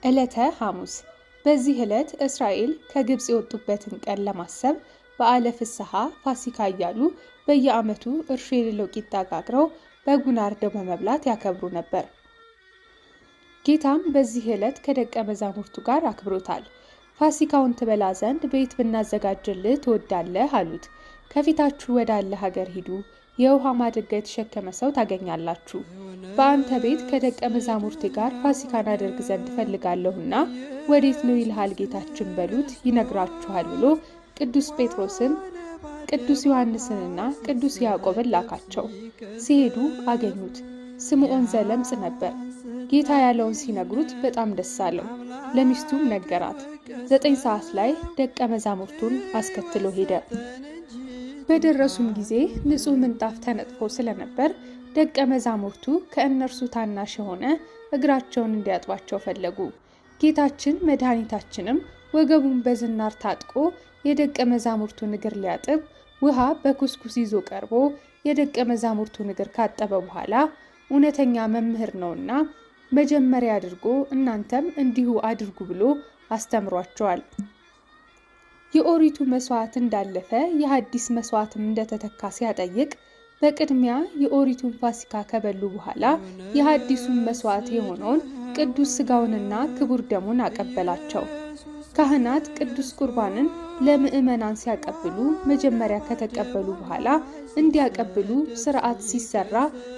ዕለተ ሐሙስ። በዚህ ዕለት እስራኤል ከግብፅ የወጡበትን ቀን ለማሰብ በዓለ ፍስሐ ፋሲካ እያሉ በየዓመቱ እርሾ የሌለው ቂጣ ጋግረው በጉን አርደው በመብላት ያከብሩ ነበር። ጌታም በዚህ ዕለት ከደቀ መዛሙርቱ ጋር አክብሮታል። ፋሲካውን ትበላ ዘንድ ቤት ብናዘጋጅልህ ትወዳለህ አሉት። ከፊታችሁ ወዳለ ሀገር ሂዱ፣ የውሃ ማድጋ የተሸከመ ሰው ታገኛላችሁ። በአንተ ቤት ከደቀ መዛሙርቴ ጋር ፋሲካን አደርግ ዘንድ እፈልጋለሁና ወዴት ነው ይልሃል ጌታችን በሉት ይነግራችኋል ብሎ ቅዱስ ጴጥሮስን፣ ቅዱስ ዮሐንስንና ቅዱስ ያዕቆብን ላካቸው። ሲሄዱ አገኙት። ስምዖን ዘለምጽ ነበር። ጌታ ያለውን ሲነግሩት በጣም ደስ አለው። ለሚስቱም ነገራት። 9 ሰዓት ላይ ደቀ መዛሙርቱን አስከትሎ ሄደ። በደረሱም ጊዜ ንጹሕ ምንጣፍ ተነጥፎ ስለነበር ደቀ መዛሙርቱ ከእነርሱ ታናሽ የሆነ እግራቸውን እንዲያጥባቸው ፈለጉ። ጌታችን መድኃኒታችንም ወገቡን በዝናር ታጥቆ የደቀ መዛሙርቱን እግር ሊያጥብ ውሃ በኩስኩስ ይዞ ቀርቦ የደቀ መዛሙርቱን እግር ካጠበ በኋላ እውነተኛ መምህር ነውና መጀመሪያ አድርጎ እናንተም እንዲሁ አድርጉ ብሎ አስተምሯቸዋል። የኦሪቱ መስዋዕት እንዳለፈ የሐዲስ መስዋዕትም እንደተተካ ሲያጠይቅ በቅድሚያ የኦሪቱን ፋሲካ ከበሉ በኋላ የሐዲሱን መስዋዕት የሆነውን ቅዱስ ሥጋውንና ክቡር ደሙን አቀበላቸው። ካህናት ቅዱስ ቁርባንን ለምዕመናን ሲያቀብሉ መጀመሪያ ከተቀበሉ በኋላ እንዲያቀብሉ ሥርዓት ሲሰራ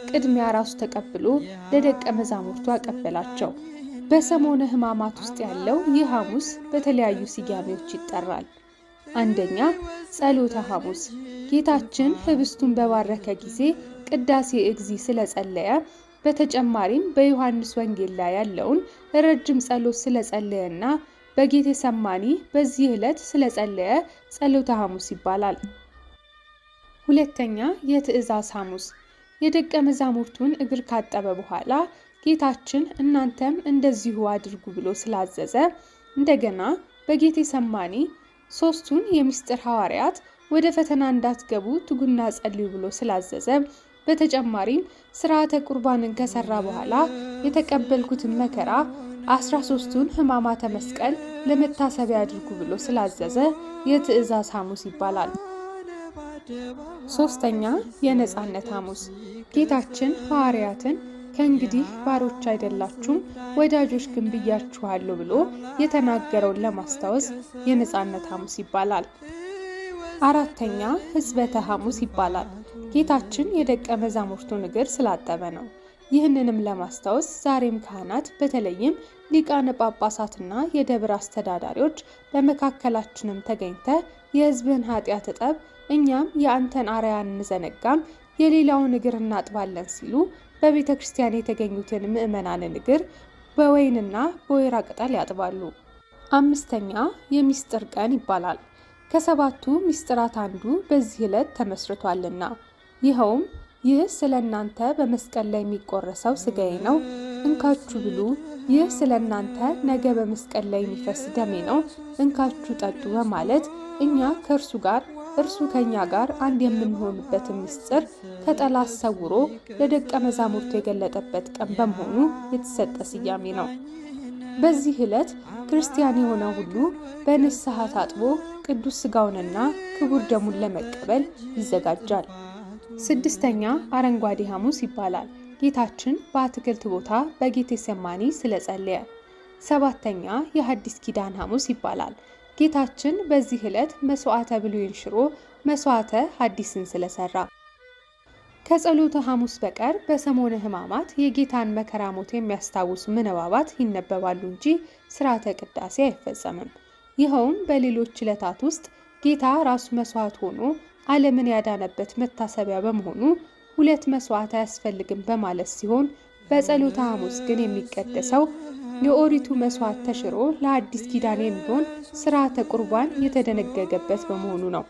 ቅድሚያ ራሱ ተቀብሎ ለደቀ መዛሙርቱ አቀበላቸው። በሰሞነ ሕማማት ውስጥ ያለው ይህ ሐሙስ በተለያዩ ስያሜዎች ይጠራል። አንደኛ ጸሎተ ሐሙስ። ጌታችን ህብስቱን በባረከ ጊዜ ቅዳሴ እግዚእ ስለጸለየ፣ በተጨማሪም በዮሐንስ ወንጌል ላይ ያለውን ረጅም ጸሎት ስለጸለየና በጌቴ ሰማኒ በዚህ ዕለት ስለጸለየ ጸሎተ ሐሙስ ይባላል። ሁለተኛ የትእዛዝ ሐሙስ። የደቀ መዛሙርቱን እግር ካጠበ በኋላ ጌታችን እናንተም እንደዚሁ አድርጉ ብሎ ስላዘዘ እንደገና በጌቴ ሰማኒ 3ቱን የምስጢር ሐዋርያት ወደ ፈተና እንዳትገቡ ትጉና ጸልዩ ብሎ ስላዘዘ፣ በተጨማሪም ሥርዓተ ቁርባንን ከሰራ በኋላ የተቀበልኩትን መከራ 13ቱን ሕማማተ መስቀል ለመታሰቢያ አድርጉ ብሎ ስላዘዘ የትእዛዝ ሐሙስ ይባላል። ሶስተኛ የነጻነት ሐሙስ። ጌታችን ሐዋርያትን ከእንግዲህ ባሮች አይደላችሁም ወዳጆች ግን ብያችኋለሁ ብሎ የተናገረውን ለማስታወስ የነጻነት ሐሙስ ይባላል። አራተኛ ሕጽበተ ሐሙስ ይባላል። ጌታችን የደቀ መዛሙርቱን እግር ስላጠበ ነው። ይህንንም ለማስታወስ ዛሬም ካህናት በተለይም ሊቃነ ጳጳሳትና የደብር አስተዳዳሪዎች በመካከላችንም ተገኝተ የሕዝብን ኃጢአት እጠብ፣ እኛም የአንተን አርአያ እንዘነጋም፣ የሌላውን እግር እናጥባለን ሲሉ በቤተ ክርስቲያን የተገኙትን ምዕመናንን እግር በወይንና በወይራ ቅጠል ያጥባሉ። አምስተኛ የምስጢር ቀን ይባላል። ከ7ቱ ምስጢራት አንዱ በዚህ ዕለት ተመስርቷልና ይኸውም ይህ ስለ እናንተ በመስቀል ላይ የሚቆረሰው ሥጋዬ ነው፣ እንካችሁ ብሉ፣ ይህ ስለ እናንተ ነገ በመስቀል ላይ የሚፈስ ደሜ ነው፣ እንካችሁ ጠጡ በማለት እኛ ከእርሱ ጋር እርሱ ከኛ ጋር አንድ የምንሆንበትን ምስጢር ከጠላት ሰውሮ ለደቀ መዛሙርቱ የገለጠበት ቀን በመሆኑ የተሰጠ ስያሜ ነው። በዚህ ዕለት ክርስቲያን የሆነ ሁሉ በንስሐ ታጥቦ ቅዱስ ሥጋውንና ክቡር ደሙን ለመቀበል ይዘጋጃል። 6ኛ አረንጓዴ ሐሙስ ይባላል። ጌታችን በአትክልት ቦታ በጌቴ ሰማኒ ስለጸለየ። 7ኛ የሐዲስ ኪዳን ሐሙስ ይባላል። ጌታችን በዚህ ዕለት መስዋዕተ ብሉይን ሽሮ መስዋዕተ ሐዲስን ስለሰራ። ከጸሎተ ሐሙስ በቀር በሰሞነ ሕማማት የጌታን መከራ ሞት የሚያስታውሱ ምንባባት ይነበባሉ እንጂ ሥርዓተ ቅዳሴ አይፈጸምም። ይኸውም በሌሎች ዕለታት ውስጥ ጌታ ራሱ መስዋዕት ሆኖ ዓለምን ያዳነበት መታሰቢያ በመሆኑ 2 መስዋዕት አያስፈልግም በማለት ሲሆን፣ በጸሎተ ሐሙስ ግን የሚቀደሰው የኦሪቱ መስዋዕት ተሽሮ ለአዲስ ኪዳን የሚሆን ሥርዓተ ቁርባን የተደነገገበት በመሆኑ ነው።